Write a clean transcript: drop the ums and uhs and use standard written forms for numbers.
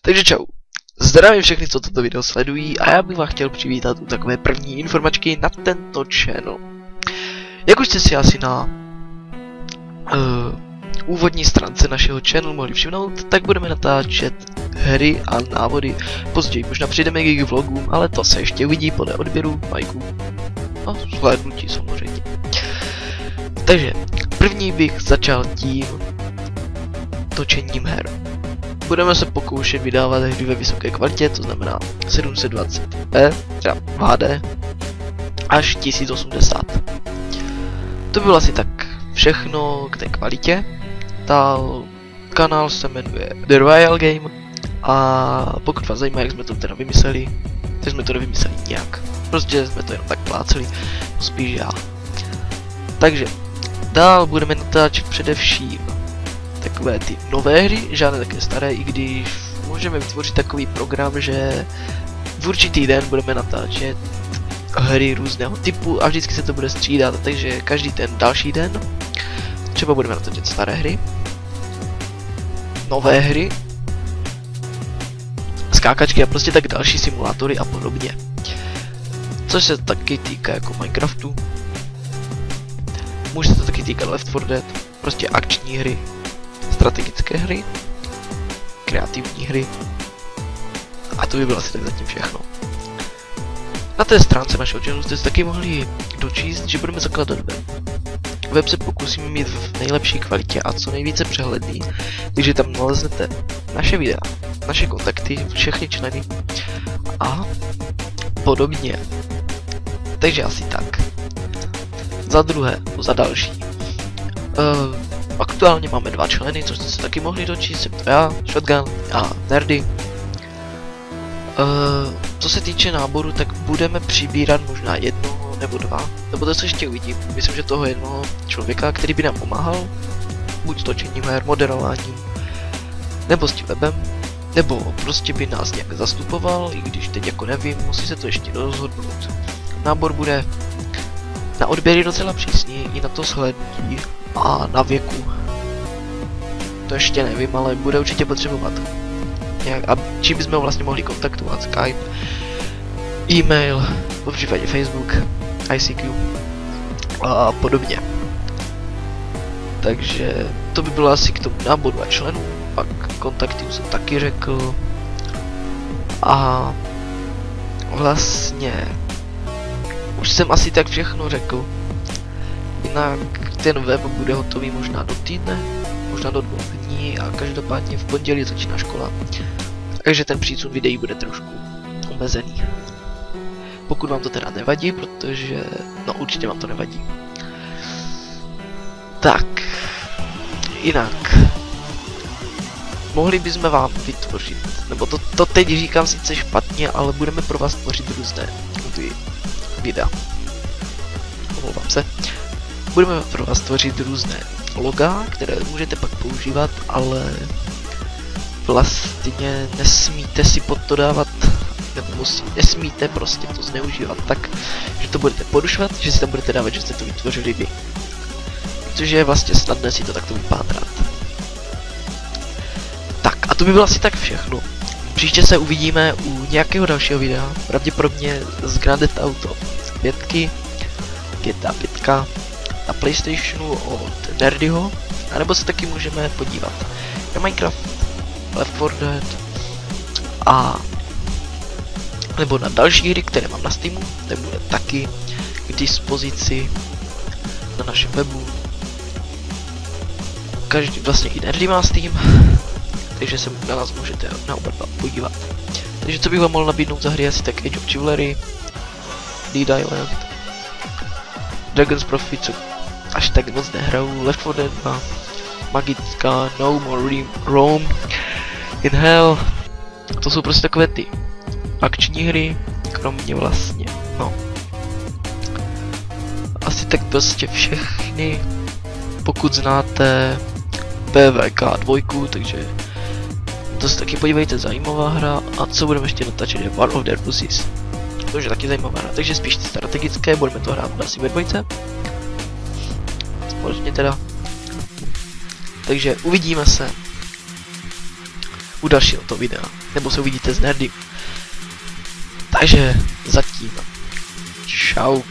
Takže čau. Zdravím všechny, co toto video sledují, a já bych vás chtěl přivítat u takové první informačky na tento channel. Jak už jste si asi na úvodní stránce našeho channelu mohli všimnout, tak budeme natáčet hry a návody. Později možná přijdeme k vlogům, ale to se ještě uvidí podle odběru, lajků a shlédnutí samozřejmě. Takže první bych začal tím točením her. Budeme se pokoušet vydávat hry ve vysoké kvalitě, to znamená 720p, teda HD, až 1080. To bylo asi tak všechno k té kvalitě. Kanál se jmenuje The Royal Game a pokud vás zajímá, jak jsme to teda vymysleli, tak jsme to nevymysleli nějak. Prostě jsme to jenom tak pláceli, spíš já. Takže dál budeme natáčet především takové ty nové hry, žádné také staré, i když můžeme vytvořit takový program, že v určitý den budeme natáčet hry různého typu a vždycky se to bude střídat, takže každý ten další den třeba budeme natáčet staré hry, nové hry, skákačky a prostě tak další simulátory a podobně. Což se taky týká jako Minecraftu, může se to taky týkat Left 4 Dead, prostě akční hry, strategické hry, kreativní hry a to by bylo asi tak zatím všechno. Na té stránce našeho channelu jste si taky mohli dočíst, že budeme zakládat web. Web se pokusíme mít v nejlepší kvalitě a co nejvíce přehledný, takže tam naleznete naše videa, naše kontakty, všechny členy a podobně. Takže asi tak. Za druhé, za další. Aktuálně máme 2 členy, což jste se taky mohli dočíst, jsem to já, Shotgun a Nerdy. Co se týče náboru, tak budeme přibírat možná 1 nebo 2, nebo to se ještě uvidím. Myslím, že toho jednoho člověka, který by nám pomáhal, buď točením her, moderováním, nebo s tím webem, nebo prostě by nás nějak zastupoval, i když teď jako nevím, musí se to ještě rozhodnout. Nábor bude na odběry docela přísný, i na to shlédnutí a na věku. To ještě nevím, ale bude určitě potřebovat nějak, a čím bychom ho vlastně mohli kontaktovat, Skype, e-mail, v případě Facebook, ICQ a podobně. Takže to by bylo asi k tomu náboru a členů, pak kontakty jsem taky řekl a vlastně už jsem asi tak všechno řekl. Jinak ten web bude hotový možná do týdne, možná do 2 dní a každopádně v pondělí začíná škola. Takže ten přísun videí bude trošku omezený. Pokud vám to teda nevadí, protože no určitě vám to nevadí. Tak, jinak mohli bychom vám vytvořit, nebo to teď říkám sice špatně, ale budeme pro vás tvořit různé videa. Omlouvám se. Budeme pro vás tvořit různé loga, které můžete pak používat, ale vlastně nesmíte si pod to dávat, nebo nesmíte prostě to zneužívat tak, že to budete porušovat, že si tam budete dávat, že jste to vytvořili vy. Protože je vlastně snadné si to takto vypátrat. Tak a to by bylo asi tak všechno. Příště se uvidíme u nějakého dalšího videa, pravděpodobně z Grand Theft Auto 5, GTA 5 na PlayStationu od Nerdyho, anebo se taky můžeme podívat na Minecraft, Left 4 Dead a nebo na další hry, které mám na Steamu, to bude taky k dispozici na našem webu. Každý, vlastně i Nerdy má Steam, takže se na nás můžete na oba dva podívat. Takže co bych vám mohl nabídnout za hry, asi tak Age of Chivalry, Dead Island, Dragon's Prophet, co až tak moc nehraju, Left 4 Dead 2, Magicka, No More Rome, In Hell, to jsou prostě takové ty akční hry, kromě vlastně, no. Asi tak prostě všechny, pokud znáte PvK 2, takže to se taky podívejte, zajímavá hra. A co budeme ještě natáčet je War of the Pussies, to je taky zajímavá hra, takže spíš strategické, budeme to hrát asi ve dvojce. Společně teda. Takže uvidíme se u dalšího toho videa, nebo se uvidíte s Nerdy. Takže zatím. Čau.